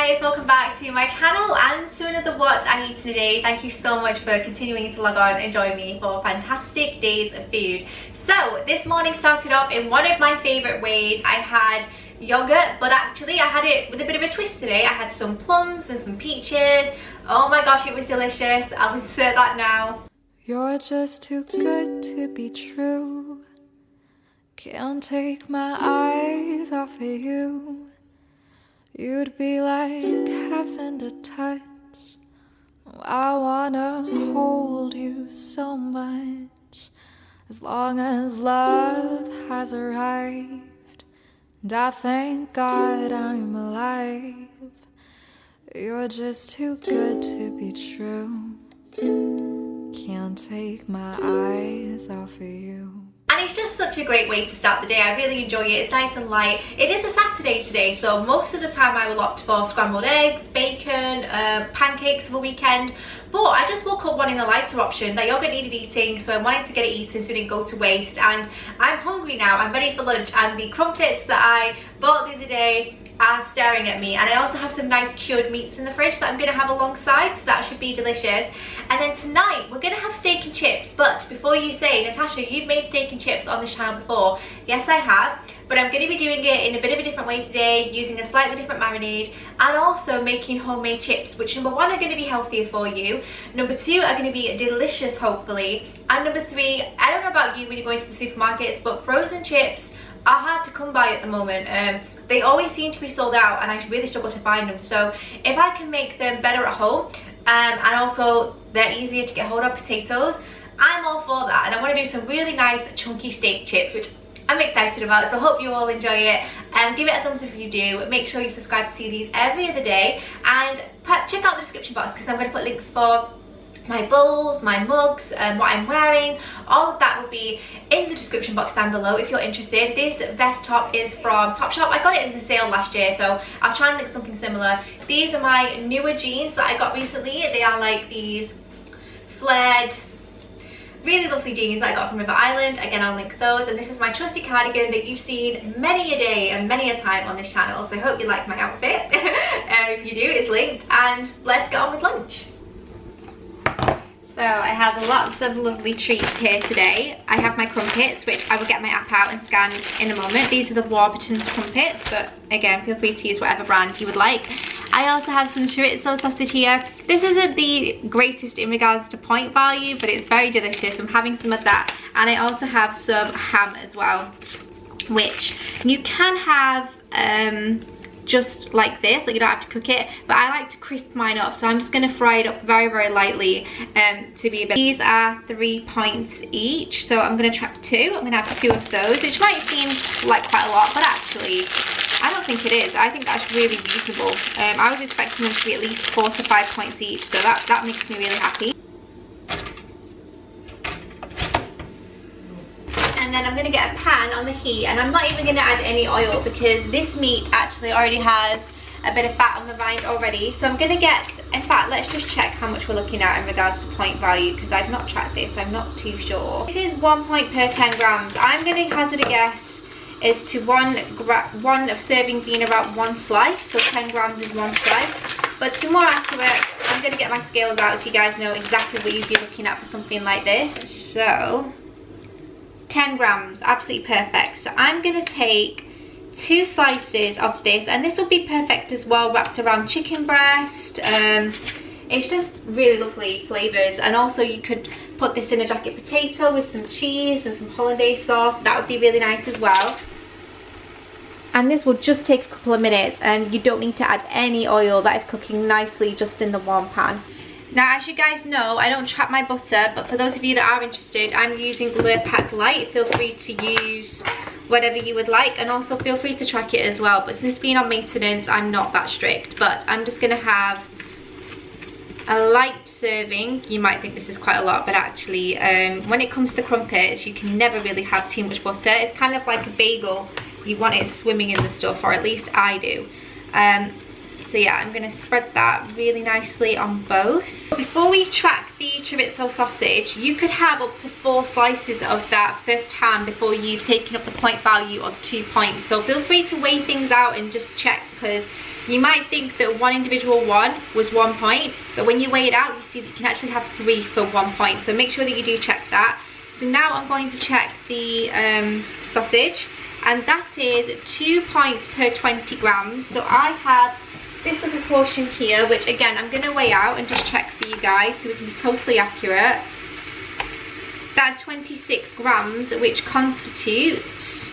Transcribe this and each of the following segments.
guys, welcome back to my channel and to another What I Eat in a Day. Thank you so much for continuing to log on and join me for fantastic days of food. So this morning started off in one of my favourite ways. I had yogurt, but actually I had it with a bit of a twist today. I had some plums and some peaches. Oh my gosh, it was delicious. I'll insert that now. You're just too good to be true. Can't take my eyes off of you. You'd be like heaven to touch. I wanna hold you so much. As long as love has arrived, and I thank God I'm alive. You're just too good to be true. Can't take my eyes off of you. And it's just such a great way to start the day. I really enjoy it. It's nice and light. It is a Saturday today, so most of the time I will opt for scrambled eggs, bacon, pancakes for the weekend. But I just woke up wanting a lighter option. That yogurt needed eating, so I wanted to get it eaten so it didn't go to waste. And I'm hungry now. I'm ready for lunch. And the crumpets that I bought the other day are staring at me, and I also have some nice cured meats in the fridge that I'm going to have alongside, so that should be delicious. And then tonight we're going to have steak and chips. But before you say, Natasha, you've made steak and chips on this channel before. Yes, I have, but I'm going to be doing it in a bit of a different way today, using a slightly different marinade, and also making homemade chips, which number one are going to be healthier for you, number two are going to be delicious hopefully, and number three, I don't know about you when you're going to the supermarkets, but frozen chips are hard to come by at the moment. They always seem to be sold out and I really struggle to find them. So if I can make them better at home, and also they're easier to get hold of, potatoes, I'm all for that. And I want to do some really nice chunky steak chips, which I'm excited about, so I hope you all enjoy it. Give it a thumbs up if you do. Make sure you subscribe to see these every other day, and check out the description box because I'm going to put links for my bowls, my mugs, and what I'm wearing. All of that will be in the description box down below if you're interested. This vest top is from Topshop. I got it in the sale last year, so I'll try and link something similar. These are my newer jeans that I got recently. They are like these flared, really lovely jeans that I got from River Island. Again, I'll link those. And this is my trusty cardigan that you've seen many a day and many a time on this channel, so I hope you like my outfit. If you do, it's linked, and let's get on with lunch. So I have lots of lovely treats here today. I have my crumpets, which I will get my app out and scan in a moment. These are the Warburton's crumpets, but again, feel free to use whatever brand you would like. I also have some chorizo sausage here. This isn't the greatest in regards to point value, but it's very delicious. I'm having some of that. And I also have some ham as well, which you can have just like this, like you don't have to cook it, but I like to crisp mine up, so I'm just going to fry it up very, very lightly to be a bit. These are 3 points each, so I'm going to try two. I'm going to have two of those, which might seem like quite a lot, but actually I don't think it is. I think that's really reasonable. I was expecting them to be at least 4 to 5 points each, so that makes me really happy. And then I'm going to get a pan on the heat, and I'm not even going to add any oil because this meat actually already has a bit of fat on the rind already. So I'm going to get, in fact, let's just check how much we're looking at in regards to point value, because I've not tracked this, so I'm not too sure. This is 1 point per 10 grams. I'm going to hazard a guess as to one of serving being about one slice, so 10 grams is one slice. But to be more accurate, I'm going to get my scales out so you guys know exactly what you'd be looking at for something like this. So 10 grams, absolutely perfect. So I'm going to take 2 slices of this, and this will be perfect as well wrapped around chicken breast. It's just really lovely flavours, and also you could put this in a jacket potato with some cheese and some hollandaise sauce. That would be really nice as well. And this will just take a couple of minutes, and you don't need to add any oil. That is cooking nicely just in the warm pan. Now, as you guys know, I don't trap my butter, but for those of you that are interested, I'm using Lurpak Light. Feel free to use whatever you would like, and also feel free to track it as well. But since being on maintenance, I'm not that strict. But I'm just going to have a light serving. You might think this is quite a lot, but actually, when it comes to crumpets, you can never really have too much butter. It's kind of like a bagel. You want it swimming in the stuff, or at least I do. So yeah, I'm going to spread that really nicely on both. Before we track the chorizo sausage, you could have up to 4 slices of that first ham before you taking up the point value of 2 points. So feel free to weigh things out and just check, because You might think that one individual one was 1 point, but when you weigh it out, you see that you can actually have 3 for 1 point. So make sure that you do check that. So now I'm going to check the sausage, and that is 2 points per 20 grams. So I have this little portion here, which again I'm going to weigh out and just check for you guys so we can be totally accurate. That's 26 grams, which constitutes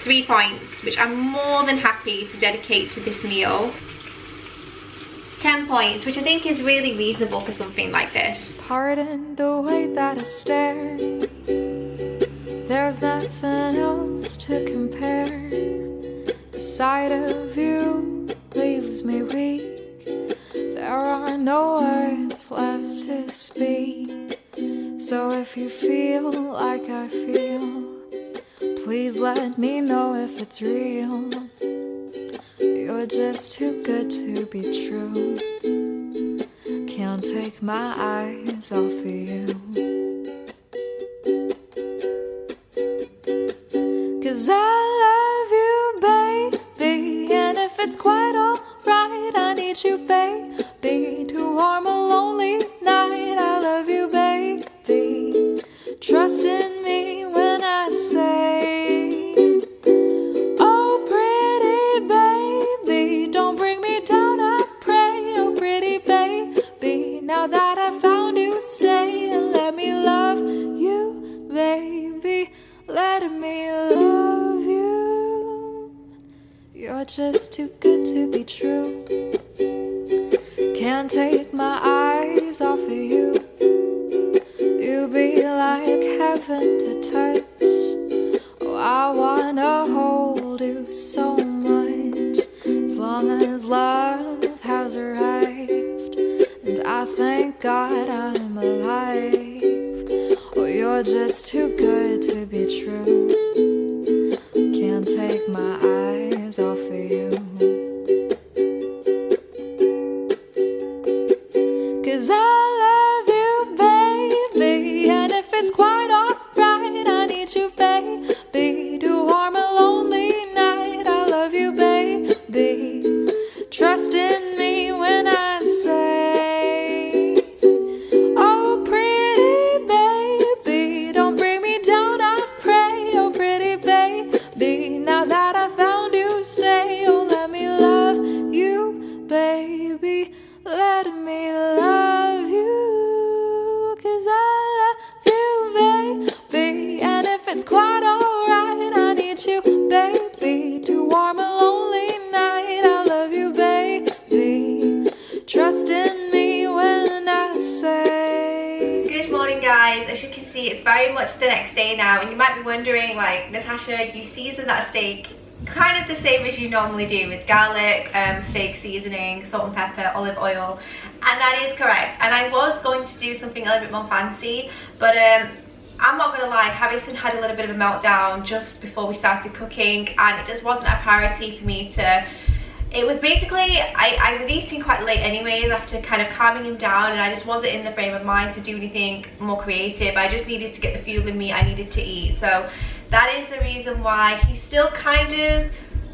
3 points, which I'm more than happy to dedicate to this meal. 10 points, which I think is really reasonable for something like this. Pardon the way that I stare. There's nothing else to compare. The sight of you leaves me weak. There are no words left to speak. So if you feel like I feel, please let me know if it's real. You're just too good to be true. Can't take my eyes off of you. 'Cause I love you, baby. And if it's quite alright, I need you, baby, to warm a lonely night. I love you, baby. Trust in me when I say, oh pretty baby, don't bring me down, I pray. Oh pretty baby, now that I found you, stay and let me love you, baby. Let me love you. You're just too good to be true. Can't take my eyes off of you. You be like heaven to touch. Oh, I wanna hold you so much. As long as love has arrived, and I thank God I'm alive. Oh, you're just too good to be true. Can't take my eyes off of you. 'Cause I love you, baby. And if it's quite alright, I need you, baby, to warm a lonely night. I love you, baby. Trust in me when I say, oh pretty baby, don't bring me down, I pray. Oh pretty baby, now that I found you, stay. Oh let me love you, baby. Let me love you. 'Cause I love you, baby. And if it's quite alright, I need you, baby, to warm a lonely night. I love you, baby. Trust in me when I say. Good morning guys. As you can see, it's very much the next day now, and you might be wondering, like, Natasha, you season that steak kind of the same as you normally do, with garlic, steak seasoning, salt and pepper, olive oil, and that is correct. And I was going to do something a little bit more fancy, but I'm not gonna lie, Harrison had a little bit of a meltdown just before we started cooking, and it just wasn't a priority for me to. It was basically, I was eating quite late anyways after kind of calming him down, and I just wasn't in the frame of mind to do anything more creative. I just needed to get the fuel in me I needed to eat. So that is the reason why he's still kind of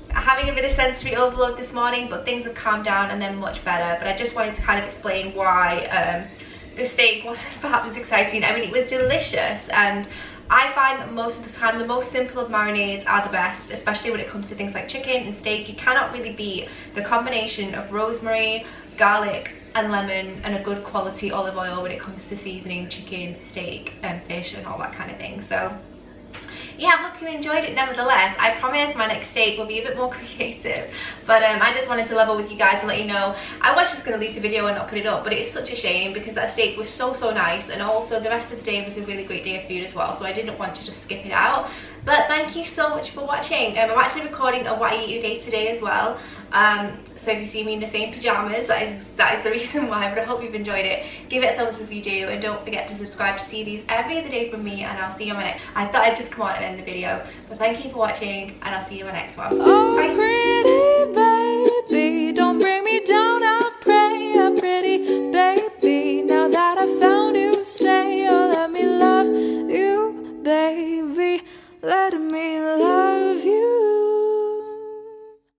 having a bit of sensory overload this morning, but things have calmed down and they're much better. But I just wanted to kind of explain why the steak wasn't perhaps as exciting. I mean, it was delicious, and I find that most of the time the most simple of marinades are the best, especially when it comes to things like chicken and steak. You cannot really beat the combination of rosemary, garlic and lemon and a good quality olive oil when it comes to seasoning chicken, steak and fish and all that kind of thing. So yeah, I hope you enjoyed it nevertheless. I promise my next steak will be a bit more creative, but I just wanted to level with you guys and let you know. I was just going to leave the video and not put it up, but it's such a shame because that steak was so nice, and also the rest of the day was a really great day of food as well, so I didn't want to just skip it out. But thank you so much for watching. I'm actually recording a what I eat day today as well, so if you see me in the same pajamas, that is the reason why. But I hope you've enjoyed it. Give it a thumbs up if you do, and don't forget to subscribe to see these every other day from me, and I'll see you on my next. I thought I'd just come on and end the video, but thank you for watching, and I'll see you in my next one. Oh, bye. pretty baby.